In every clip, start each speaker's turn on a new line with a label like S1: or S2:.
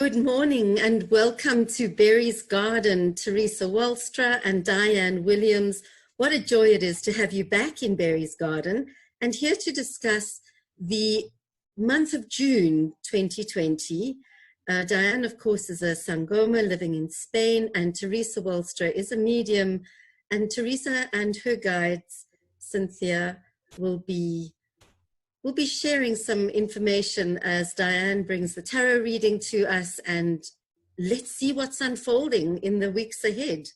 S1: Good morning and welcome to Berry's Garden, Theresa Walstra and Diane Williams. What a joy it is to have you back in Berry's Garden and here to discuss the month of June 2020. Diane, of course, is a Sangoma living in Spain, and Theresa Walstra is a medium. And Theresa and her guides, Cynthia, will be sharing some information as Diane brings the tarot reading to us, and let's see what's unfolding in the weeks ahead.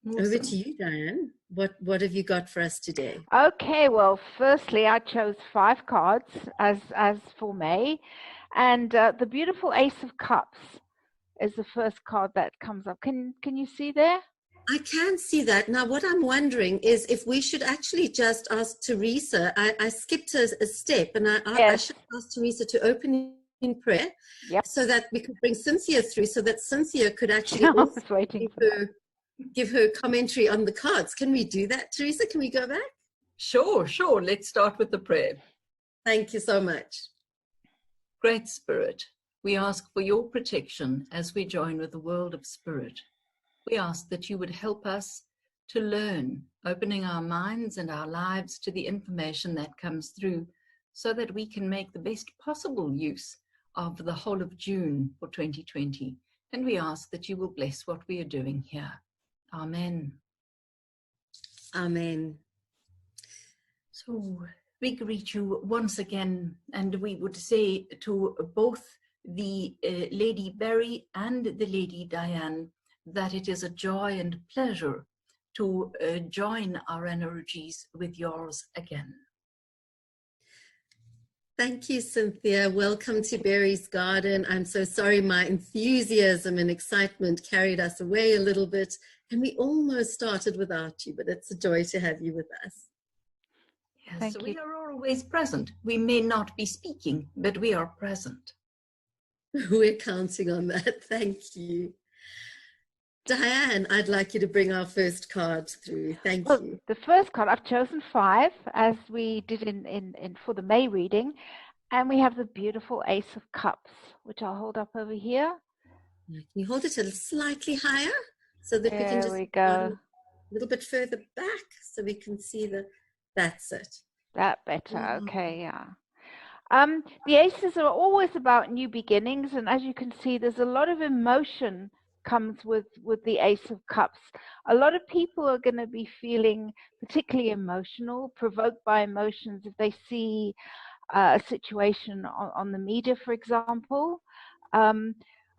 S1: Awesome. Over to you, Diane. What have you got for us today?
S2: Okay, well, firstly, I chose 5 cards as for May, and the beautiful Ace of Cups is the first card that comes up. Can you see there?
S1: I can see that. Now, what I'm wondering is if we should actually just ask Theresa. I skipped a step, and I should ask Theresa to open in prayer, so that we could bring Cynthia through, so that Cynthia could actually give her commentary on the cards. Can we do that, Theresa? Can we go back?
S3: Sure. Let's start with the prayer.
S1: Thank you so much.
S3: Great Spirit, we ask for your protection as we join with the world of spirit. We ask that you would help us to learn, opening our minds and our lives to the information that comes through, so that we can make the best possible use of the whole of June for 2020. And we ask that you will bless what we are doing here. Amen.
S1: Amen.
S3: So we greet you once again, and we would say to both the Lady Berry and the Lady Diane that it is a joy and pleasure to join our energies with yours again.
S1: Thank you, Cynthia. Welcome to Berry's Garden. I'm so sorry my enthusiasm and excitement carried us away a little bit, and we almost started without you, but it's a joy to have you with us.
S3: Yes, so we are always present. We may not be speaking, but we are present.
S1: We're counting on that. Thank you. Diane, I'd like you to bring our first card through. Thank you.
S2: The first card, I've chosen 5, as we did in for the May reading, and we have the beautiful Ace of Cups, which I'll hold up over here.
S1: Can you hold it a slightly higher so that we can just
S2: go
S1: a little bit further back so we can see that's it.
S2: That better, okay, yeah. The aces are always about new beginnings, and as you can see, there's a lot of emotion comes with the Ace of Cups. A lot of people are going to be feeling particularly emotional, provoked by emotions if they see a situation on the media, for example. A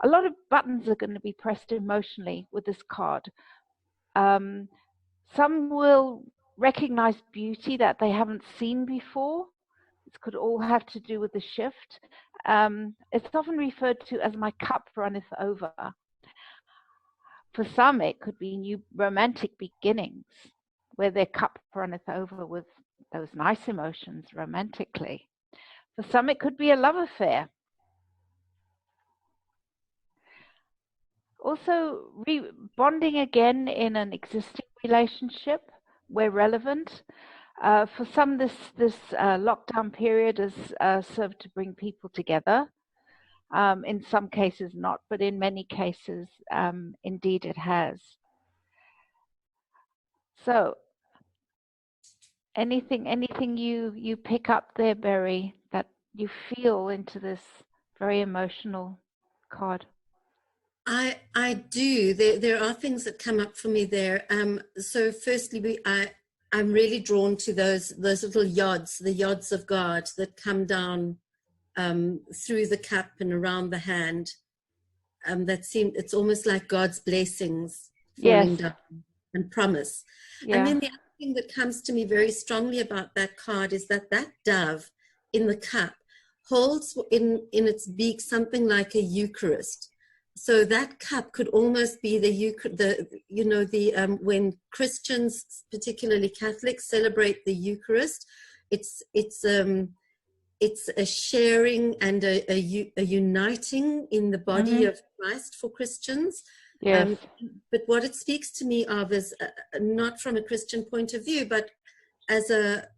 S2: lot of buttons are going to be pressed emotionally with this card. Some will recognize beauty that they haven't seen before. This could all have to do with the shift. It's often referred to as my cup runneth over. For some, it could be new romantic beginnings, where their cup runneth over with those nice emotions romantically. For some, it could be a love affair. Also, bonding again in an existing relationship where relevant. For some, this lockdown period has served to bring people together. In some cases not, but in many cases, indeed it has. So, anything you pick up there, Berry, that you feel into this very emotional card?
S1: I do. There are things that come up for me there. So firstly, I'm really drawn to those little yods, the yods of God that come down through the cup and around the hand. It's almost like God's blessings falling down and promise. And then the other thing that comes to me very strongly about that card is that dove in the cup holds in its beak something like a Eucharist. So that cup could almost be when Christians, particularly Catholics, celebrate the Eucharist. It's a sharing and a uniting in the body of Christ for Christians.
S2: Yes.
S1: But what it speaks to me of is not from a Christian point of view, but as a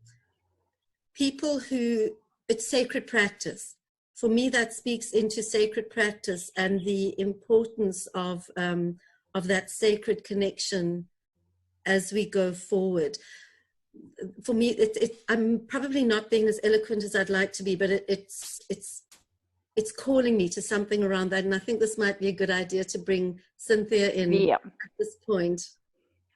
S1: people who, it's sacred practice. for me, that speaks into sacred practice and the importance of that sacred connection as we go forward. For me, I'm probably not being as eloquent as I'd like to be, but it's calling me to something around that. And I think this might be a good idea to bring Cynthia in at this point.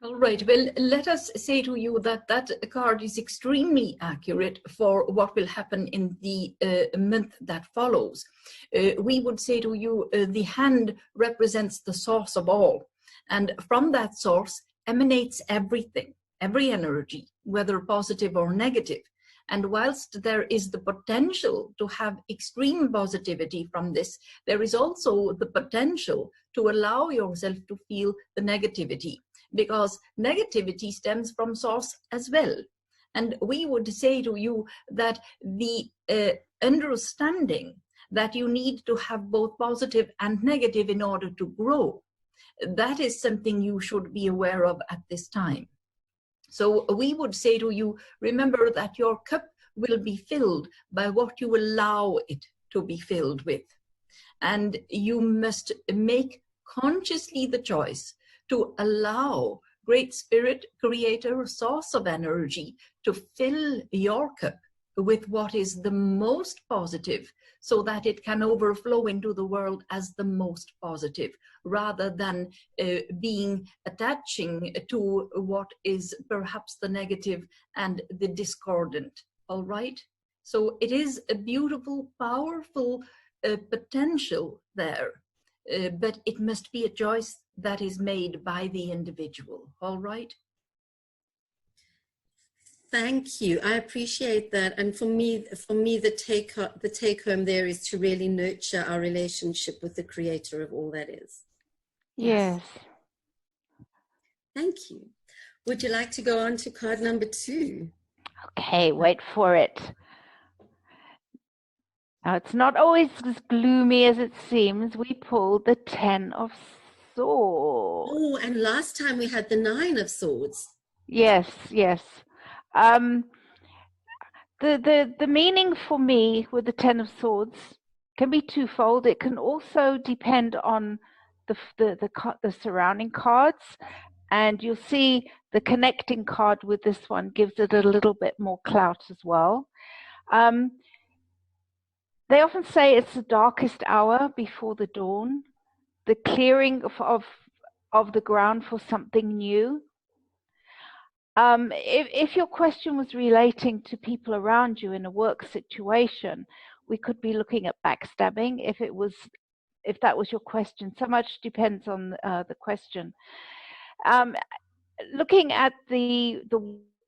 S3: All right. Well, let us say to you that that card is extremely accurate for what will happen in the month that follows. We would say to you, the hand represents the source of all. And from that source emanates everything, every energy, whether positive or negative. And whilst there is the potential to have extreme positivity from this, there is also the potential to allow yourself to feel the negativity, because negativity stems from source as well. And we would say to you that the understanding that you need to have both positive and negative in order to grow, that is something you should be aware of at this time. So we would say to you, remember that your cup will be filled by what you allow it to be filled with. And you must make consciously the choice to allow Great Spirit, Creator, Source of Energy, to fill your cup with what is the most positive, so that it can overflow into the world as the most positive, rather than attaching to what is perhaps the negative and the discordant. All right? So it is a beautiful, powerful potential there, but it must be a choice that is made by the individual. All right?
S1: Thank you. I appreciate that. And for me, the take home there is to really nurture our relationship with the Creator of all that is.
S2: Yes.
S1: Thank you. Would you like to go on to card number 2?
S2: Okay, wait for it. Now, it's not always as gloomy as it seems. We pulled the 10 of Swords.
S1: Oh, and last time we had the 9 of Swords.
S2: Yes, yes. The meaning for me with the 10 of Swords can be twofold. It can also depend on the surrounding cards, and you'll see the connecting card with this one gives it a little bit more clout as well. They often say it's the darkest hour before the dawn, the clearing of the ground for something new. If your question was relating to people around you in a work situation, we could be looking at backstabbing. If that was your question, so much depends on the question. Looking at the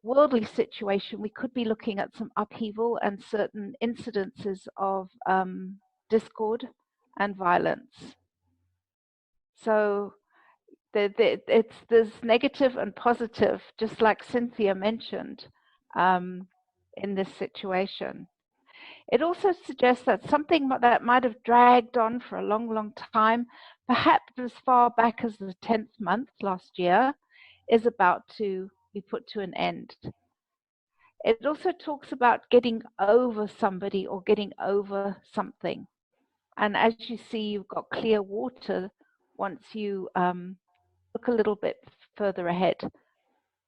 S2: worldly situation, we could be looking at some upheaval and certain incidences of discord and violence. So there's negative and positive, just like Cynthia mentioned, in this situation. It also suggests that something that might have dragged on for a long, long time, perhaps as far back as the 10th month last year, is about to be put to an end. It also talks about getting over somebody or getting over something. And as you see, you've got clear water once you look a little bit further ahead,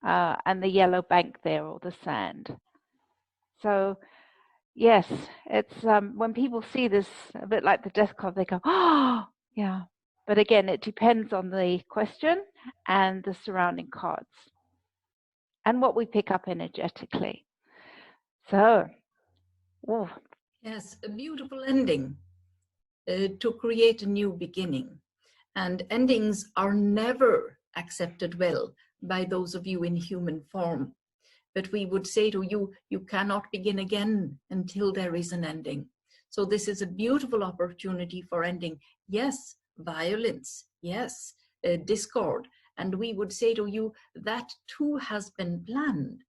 S2: and the yellow bank there, or the sand. So yes, it's when people see this, a bit like the death card, they go, oh, yeah. But again, it depends on the question and the surrounding cards and what we pick up energetically. So, oh.
S3: Yes, a beautiful ending to create a new beginning. And endings are never accepted well by those of you in human form. But we would say to you, you cannot begin again until there is an ending. So this is a beautiful opportunity for ending. Yes, violence. Yes, discord. And we would say to you, that too has been planned,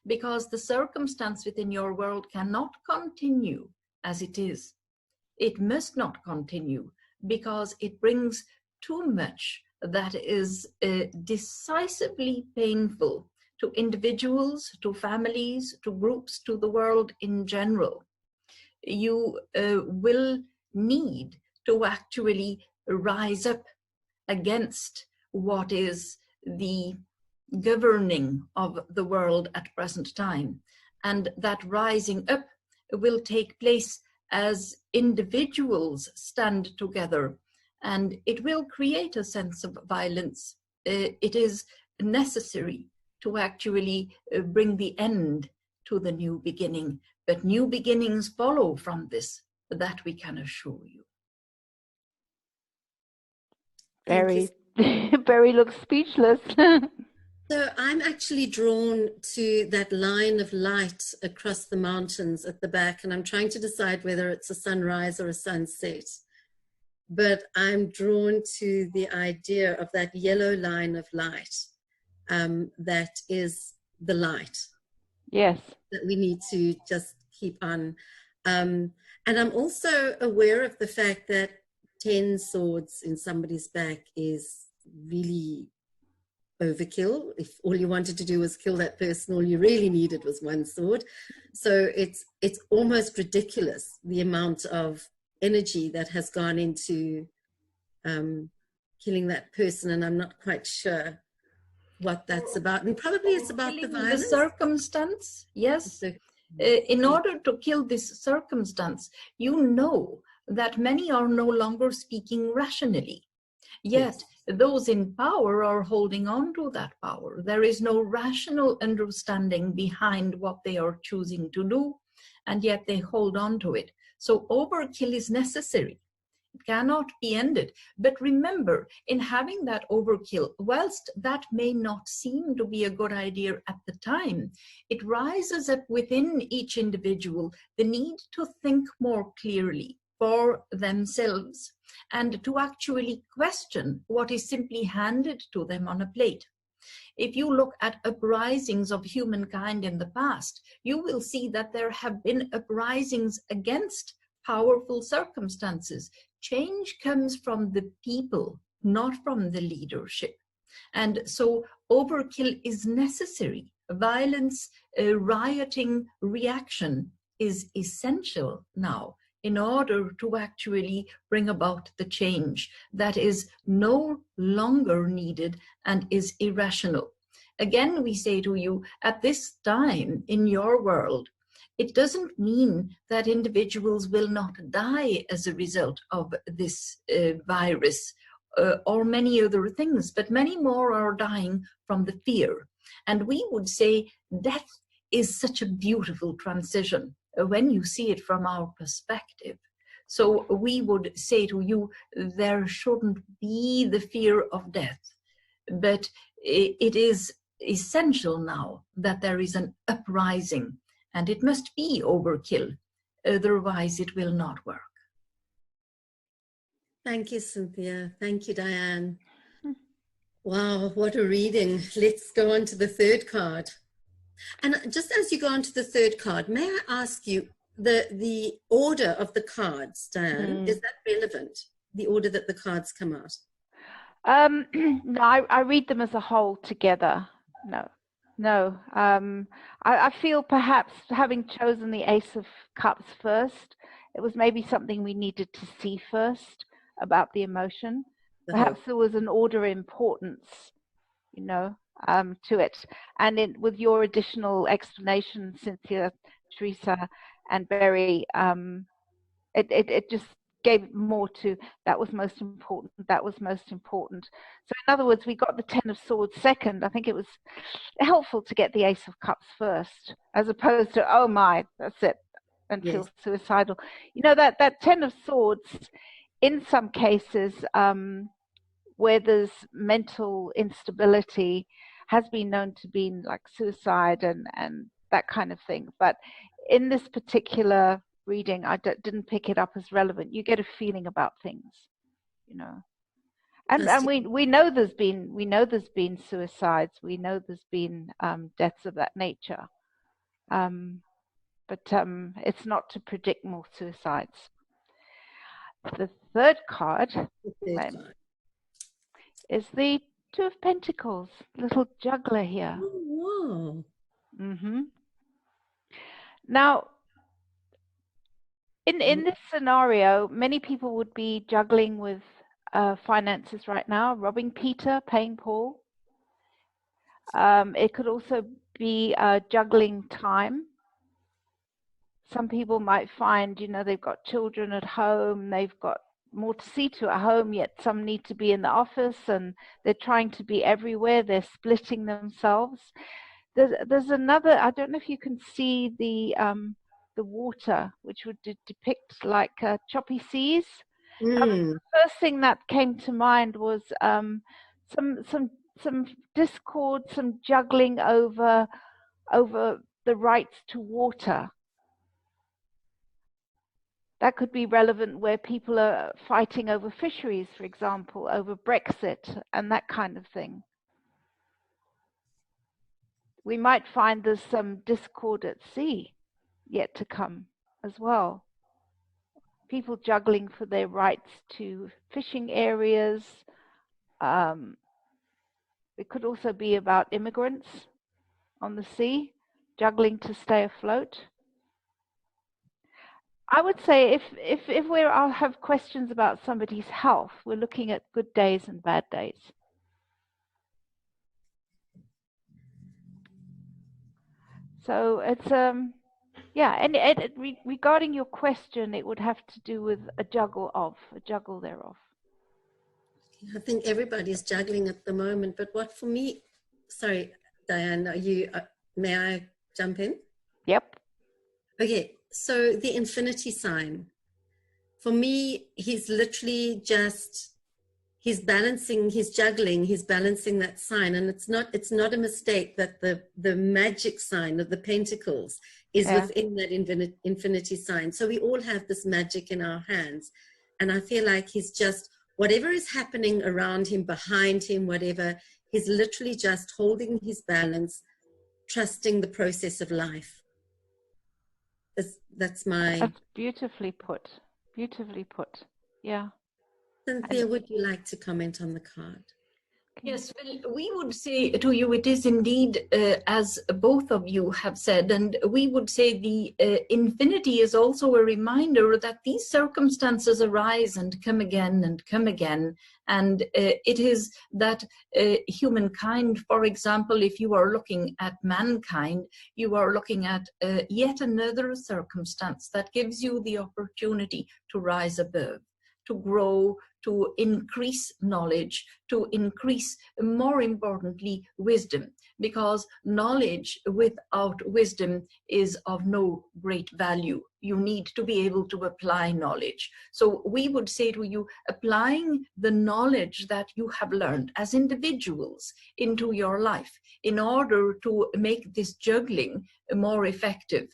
S3: because the circumstance within your world cannot continue as it is. It must not continue, because it brings too much that is decisively painful to individuals, to families, to groups, to the world in general. you will need to actually rise up against what is the governing of the world at present time. And that rising up will take place as individuals stand together, and it will create a sense of violence. It is necessary to actually bring the end to the new beginning, but new beginnings follow from this, that we can assure you.
S2: Barry looks speechless.
S1: So I'm actually drawn to that line of light across the mountains at the back, and I'm trying to decide whether it's a sunrise or a sunset. But I'm drawn to the idea of that yellow line of light that is the light.
S2: Yes.
S1: That we need to just keep on. And I'm also aware of the fact that 10 swords in somebody's back is really overkill. If all you wanted to do was kill that person, all you really needed was one sword. So it's almost ridiculous, the amount of energy that has gone into killing that person, and I'm not quite sure what that's about. And probably it's about the violence.
S3: The circumstance, yes. In order to kill this circumstance, you know that many are no longer speaking rationally. Yet those in power are holding on to that power. There is no rational understanding behind what they are choosing to do, and yet they hold on to it. So overkill is necessary. It cannot be ended. But remember, in having that overkill, whilst that may not seem to be a good idea at the time, it rises up within each individual the need to think more clearly for themselves and to actually question what is simply handed to them on a plate. If you look at uprisings of humankind in the past, you will see that there have been uprisings against powerful circumstances. Change comes from the people, not from the leadership. And so overkill is necessary. Violence, rioting, reaction is essential now in order to actually bring about the change that is no longer needed and is irrational. Again, we say to you, at this time in your world, it doesn't mean that individuals will not die as a result of this virus or many other things, but many more are dying from the fear. And we would say death is such a beautiful transition when you see it from our perspective. So we would say to you, there shouldn't be the fear of death, but it is essential now that there is an uprising, and it must be overkill, otherwise it will not work.
S1: Thank you, Cynthia. Thank you, Diane. Wow, what a reading. Let's go on to the third card. And just as you go on to the third card, may I ask you, the order of the cards, Diane, is that relevant? The order that the cards come out?
S2: No, I read them as a whole together. No. I feel perhaps having chosen the Ace of Cups first, it was maybe something we needed to see first about the emotion. Perhaps there was an order importance, to it. And with your additional explanation, Cynthia, Theresa, and Barry, it just gave more to that was most important. That was most important. So in other words, we got the 10 of Swords second. I think it was helpful to get the Ace of Cups first, as opposed to, oh my, that's it, and feel suicidal. That 10 of Swords, in some cases, where there's mental instability, has been known to be like suicide and that kind of thing. But in this particular reading, I didn't pick it up as relevant. You get a feeling about things, and we know there's been suicides. We know there's been deaths of that nature, but it's not to predict more suicides. The third card is the Two of Pentacles, little juggler here.
S1: Oh, wow.
S2: Now, In this scenario, many people would be juggling with finances right now, robbing Peter, paying Paul. It could also be juggling time. Some people might find, they've got children at home, they've got more to see to at home, yet some need to be in the office, and they're trying to be everywhere. They're splitting themselves. There's another, I don't know if you can see the water, which would depict like choppy seas. The first thing that came to mind was some discord, some juggling over the rights to water. That could be relevant where people are fighting over fisheries, for example, over Brexit and that kind of thing. We might find there's some discord at sea yet to come as well. People juggling for their rights to fishing areas. It could also be about immigrants on the sea, juggling to stay afloat. I would say if we have questions about somebody's health, we're looking at good days and bad days. So it's yeah, and regarding your question, it would have to do with a juggle thereof.
S1: I think everybody's juggling at the moment, but what for me, sorry, Diane, may I jump in?
S2: Yep.
S1: Okay, so the infinity sign, for me, he's literally just, he's juggling, he's balancing that sign, and it's not a mistake that the magic sign of the Pentacles is within that infinity sign. So we all have this magic in our hands, and I feel like he's just, whatever is happening around him, behind him, whatever, he's literally just holding his balance, trusting the process of life. That's
S2: beautifully put. Beautifully put. Yeah.
S1: Cynthia, would you like to comment on the card?
S3: Yes, well, we would say to you, it is indeed, as both of you have said, and we would say the infinity is also a reminder that these circumstances arise and come again and come again. And it is that humankind, for example, if you are looking at mankind, you are looking at yet another circumstance that gives you the opportunity to rise above, to grow, to increase knowledge, to increase, more importantly, wisdom, because knowledge without wisdom is of no great value. You need to be able to apply knowledge. So we would say to you, applying the knowledge that you have learned as individuals into your life in order to make this juggling more effective.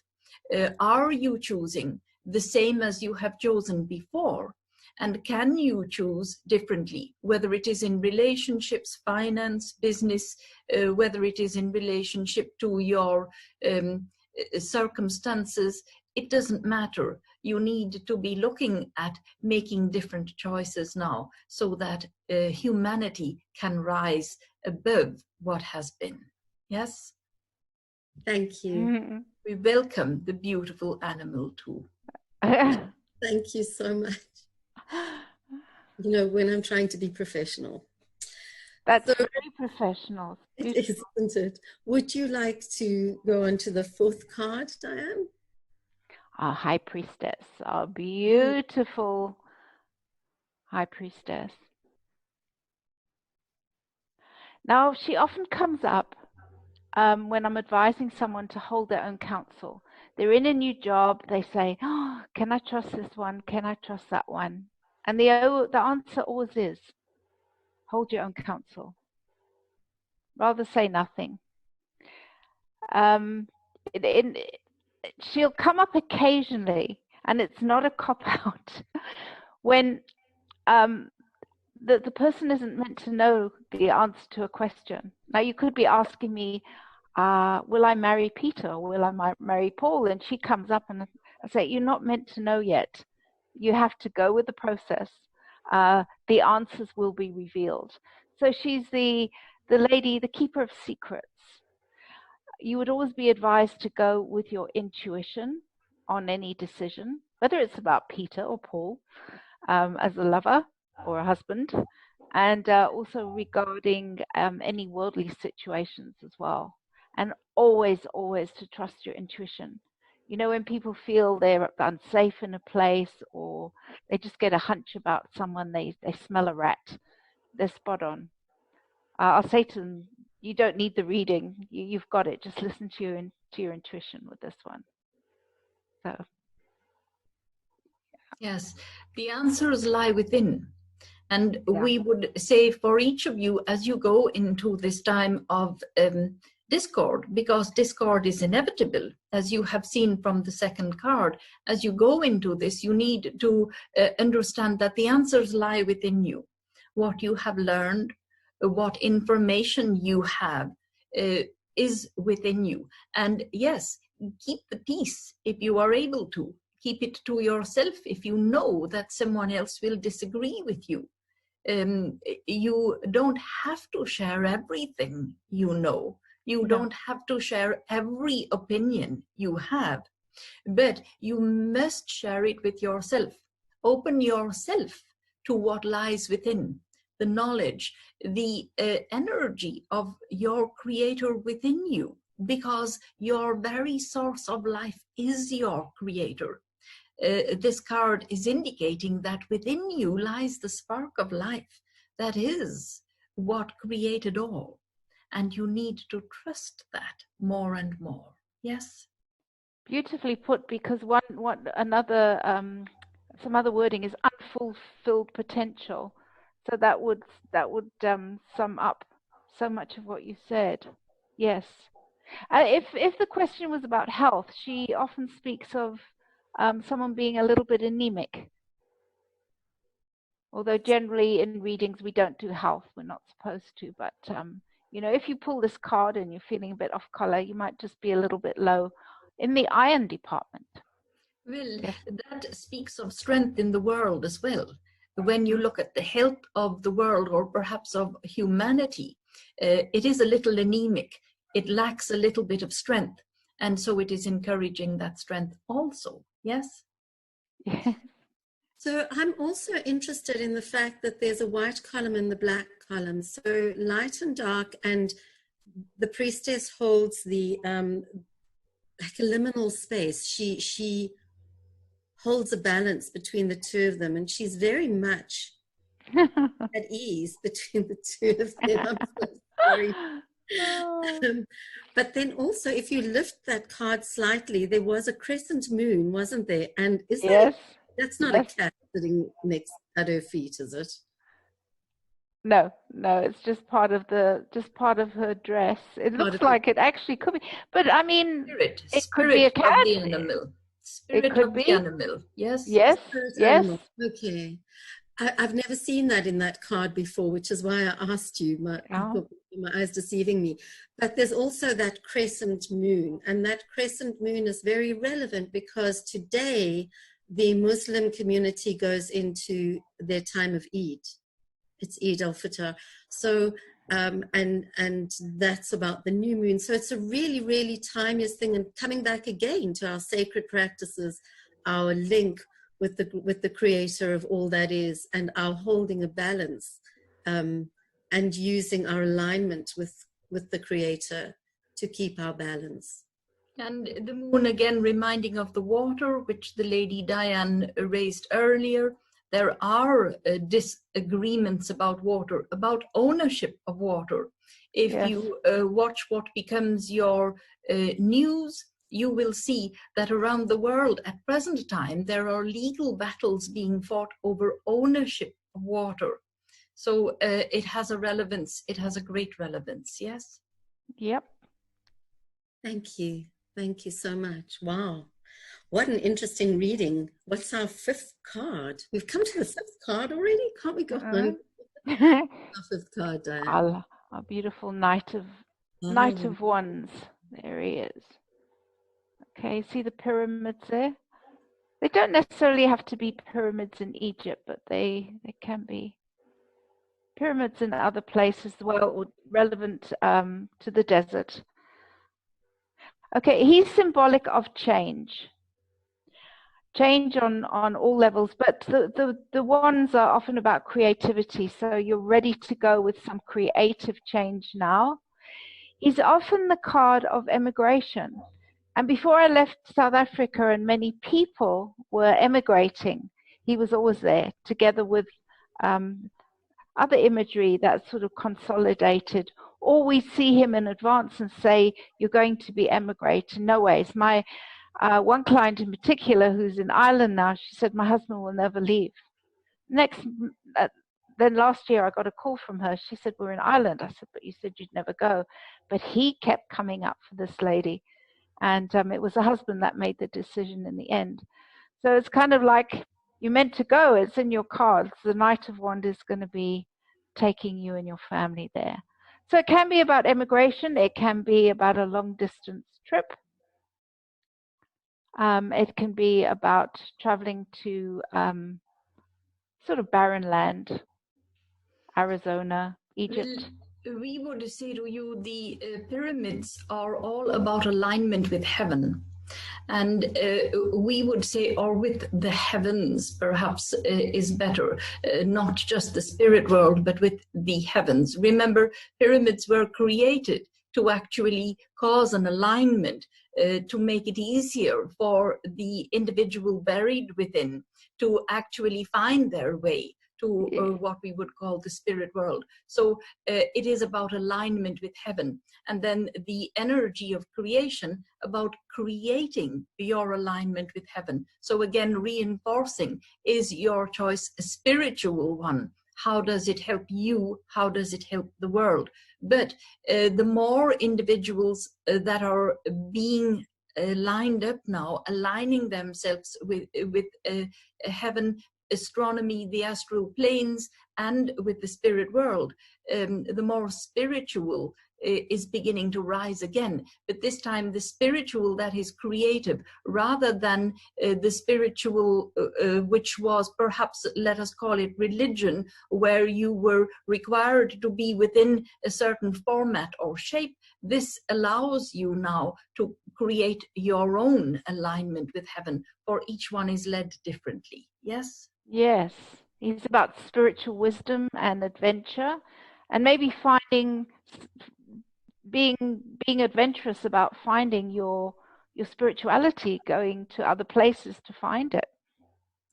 S3: Are you choosing the same as you have chosen before? And can you choose differently, whether it is in relationships, finance, business, whether it is in relationship to your circumstances? It doesn't matter. You need to be looking at making different choices now so that humanity can rise above what has been. Yes?
S1: Thank you.
S2: Mm-hmm.
S3: We welcome the beautiful animal too.
S1: Thank you so much. You know, when I'm trying to be professional.
S2: That's very professional.
S1: It is, isn't it? Would you like to go on to the fourth card, Diane?
S2: Our High Priestess, our beautiful High Priestess. Now, she often comes up when I'm advising someone to hold their own counsel. They're in a new job. They say, oh, can I trust this one? Can I trust that one? And the answer always is, hold your own counsel. Rather say nothing. She'll come up occasionally, and it's not a cop-out, when the person isn't meant to know the answer to a question. Now, you could be asking me, will I marry Peter or will I marry Paul? And she comes up and I say, you're not meant to know yet. You have to go with the process. The answers will be revealed. So she's the lady, the keeper of secrets. You would always be advised to go with your intuition on any decision. whether it's about Peter or Paul as a lover or a husband, and also regarding any worldly situations as well. And always, always to trust your intuition. You know, when people feel they're unsafe in a place, or they just get a hunch about someone, they smell a rat, they're spot on. I'll say to them, you don't need the reading. You've got it. Just listen to your intuition with this one. So.
S3: Yes, the answers lie within. And we would say for each of you, as you go into this time of discord, because discord is inevitable, as you have seen from the second card, as you go into this, you need to understand that the answers lie within you. What you have learned, what information you have is within you. And yes, keep the peace if you are able to. Keep it to yourself if you know that someone else will disagree with you. You don't have to share everything you know. You don't have to share every opinion you have, but you must share it with yourself. Open yourself to what lies within, the knowledge, the energy of your creator within you, because your very source of life is your creator. This card is indicating that within you lies the spark of life that is what created all. And you need to trust that more and more. Yes?
S2: Beautifully put, because some other wording is unfulfilled potential. So that would sum up so much of what you said. Yes. If the question was about health, she often speaks of someone being a little bit anemic. Although generally in readings we don't do health, we're not supposed to. But you know, if you pull this card and you're feeling a bit off color, you might just be a little bit low in the iron department.
S3: Well, that speaks of strength in the world as well. When you look at the health of the world, or perhaps of humanity, it is a little anemic. It lacks a little bit of strength. And so it is encouraging that strength also. Yes?
S2: Yeah.
S1: So I'm also interested in the fact that there's a white column and the black column. So light and dark, and the priestess holds the like a liminal space. She holds a balance between the two of them, and she's very much at ease between the two of them. I'm so sorry. But then also, if you lift that card slightly, there was a crescent moon, wasn't there? And is that that's not a cat sitting next at her feet, is it?
S2: No, it's just part of her dress. It looks like it actually could be, but I mean, it could be a cat.
S3: Of the animal. Spirit of the animal. Yes.
S2: Yes.
S1: Animal. Okay. I've never seen that in that card before, which is why I asked you. My eyes deceiving me. But there's also that crescent moon, and that crescent moon is very relevant because today the Muslim community goes into their time of Eid. It's Eid al-Fitr. So, and that's about the new moon. So it's a really, really timeless thing, and coming back again to our sacred practices, our link with the creator of all that is, and our holding a balance, and using our alignment with the creator to keep our balance.
S3: And the moon again reminding of the water, which the lady Diane raised earlier. There are disagreements about water, about ownership of water. If you watch what becomes your news, you will see that around the world at present time, there are legal battles being fought over ownership of water. So it has a relevance. It has a great relevance. Yes.
S2: Yep.
S1: Thank you. Thank you so much. Wow. What an interesting reading. What's our fifth card? We've come to the fifth card already. Can't we go on? Our fifth card, Diane.
S2: Our beautiful Knight of Wands. There he is. Okay, see the pyramids there? They don't necessarily have to be pyramids in Egypt, but they can be pyramids in other places as well, or relevant to the desert. Okay, he's symbolic of change. change on all levels, but the ones are often about creativity. So you're ready to go with some creative change now. Is often the card of emigration. And before I left South Africa, and many people were emigrating, he was always there, together with other imagery that's sort of consolidated. Or we see him in advance and say, you're going to be emigrating. No ways. My one client in particular, who's in Ireland now, she said, my husband will never leave. Then last year I got a call from her. She said, we're in Ireland. I said, but you said you'd never go. But he kept coming up for this lady. And it was the husband that made the decision in the end. So it's kind of like you're meant to go. It's in your cards. The Knight of Wands is going to be taking you and your family there. So it can be about emigration. It can be about a long distance trip. It can be about traveling to sort of barren land, Arizona, Egypt.
S3: Well, we would say to you, the pyramids are all about alignment with heaven. And we would say, or with the heavens, perhaps is better, not just the spirit world, but with the heavens. Remember, pyramids were created to actually cause an alignment, to make it easier for the individual buried within to actually find their way to what we would call the spirit world. So it is about alignment with heaven. And then the energy of creation about creating your alignment with heaven. So again, reinforcing, is your choice a spiritual one? How does it help you? How does it help the world? But the more individuals that are being lined up now, aligning themselves with heaven, astronomy, the astral planes, and with the spirit world, the more spiritual is beginning to rise again. But this time the spiritual that is creative, rather than the spiritual which was perhaps, let us call it religion, where you were required to be within a certain format or shape. This allows you now to create your own alignment with heaven, for each one is led differently. Yes?
S2: Yes, it's about spiritual wisdom and adventure, and maybe being adventurous about finding your spirituality, going to other places to find it.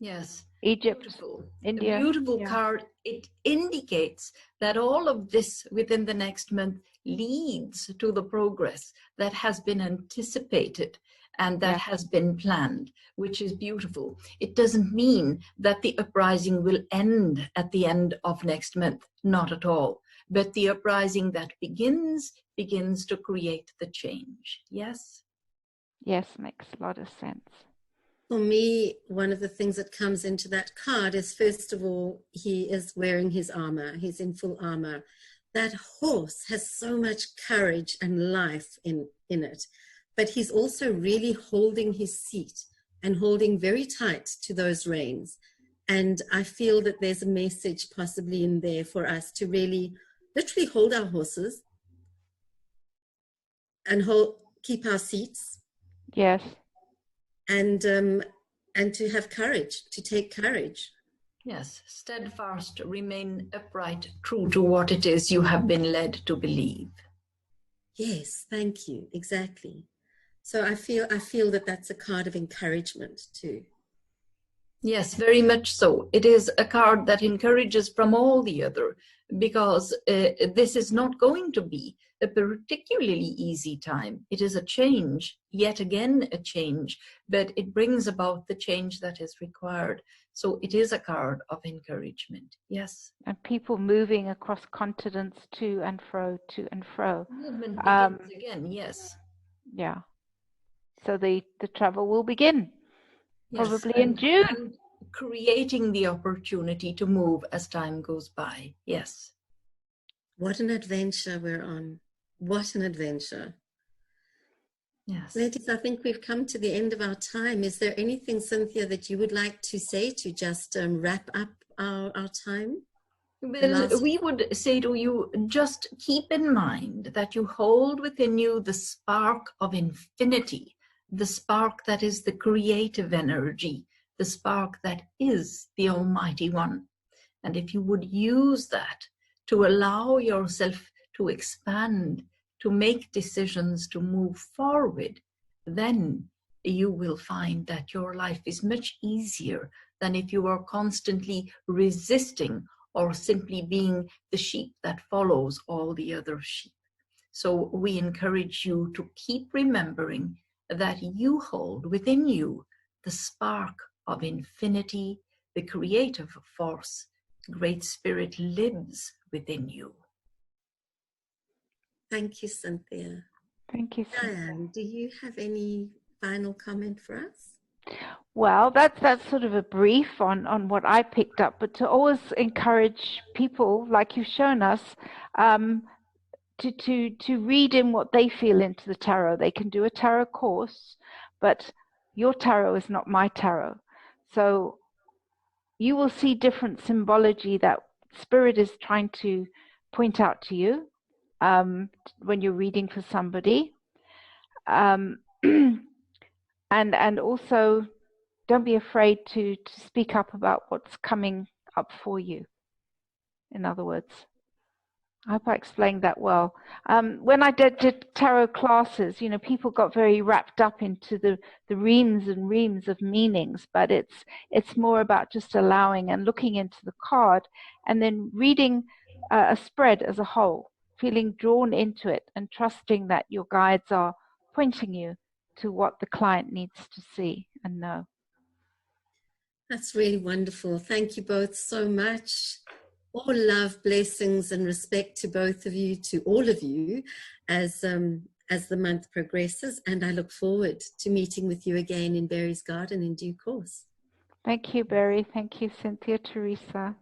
S3: Yes.
S2: Egypt,
S3: Beautiful.
S2: India.
S3: A beautiful card. It indicates that all of this within the next month leads to the progress that has been anticipated and that has been planned, which is beautiful. It doesn't mean that the uprising will end at the end of next month, not at all. But the uprising that begins to create the change. Yes?
S2: Yes, makes a lot of sense.
S1: For me, one of the things that comes into that card is, first of all, he is wearing his armor. He's in full armor. That horse has so much courage and life in it. But he's also really holding his seat and holding very tight to those reins. And I feel that there's a message possibly in there for us to really literally hold our horses and keep our seats.
S2: Yes.
S1: And to have courage, to take courage.
S3: Yes, steadfast, remain upright, true to what it is you have been led to believe.
S1: Yes, thank you. Exactly. So I feel that that's a card of encouragement too.
S3: Yes, very much so. It is a card that encourages from all the other, because this is not going to be a particularly easy time. It is a change, yet again a change, but it brings about the change that is required. So it is a card of encouragement. Yes.
S2: And people moving across continents to and fro.
S3: Movement begins again, yes.
S2: Yeah. So the travel will begin.
S3: Yes,
S2: probably in June.
S3: And creating the opportunity to move as time goes by. Yes.
S1: What an adventure we're on. What an adventure.
S3: Yes.
S1: Ladies, I think we've come to the end of our time. Is there anything, Cynthia, that you would like to say to just wrap up our time?
S3: Well, we would say to you, just keep in mind that you hold within you the spark of infinity, the spark that is the creative energy, the spark that is the Almighty One. And if you would use that to allow yourself to expand, to make decisions, to move forward, then you will find that your life is much easier than if you are constantly resisting or simply being the sheep that follows all the other sheep. So we encourage you to keep remembering that you hold within you the spark of infinity, the creative force. Great Spirit lives within you.
S1: Thank you, Cynthia.
S2: Thank you, Cynthia.
S1: Diane, do you have any final comment for us?
S2: Well, that's sort of a brief on what I picked up, but to always encourage people, like you've shown us, to read in what they feel into the tarot. They can do a tarot course, but your tarot is not my tarot. So you will see different symbology that Spirit is trying to point out to you when you're reading for somebody. And also, don't be afraid to speak up about what's coming up for you, in other words. I hope I explained that well. When I did tarot classes, you know, people got very wrapped up into the reams and reams of meanings, but it's more about just allowing and looking into the card and then reading a spread as a whole, feeling drawn into it and trusting that your guides are pointing you to what the client needs to see and know.
S1: That's really wonderful. Thank you both so much. All love, blessings, and respect to both of you, to all of you, as the month progresses. And I look forward to meeting with you again in Barry's Garden in due course.
S2: Thank you, Barry. Thank you, Cynthia, Theresa.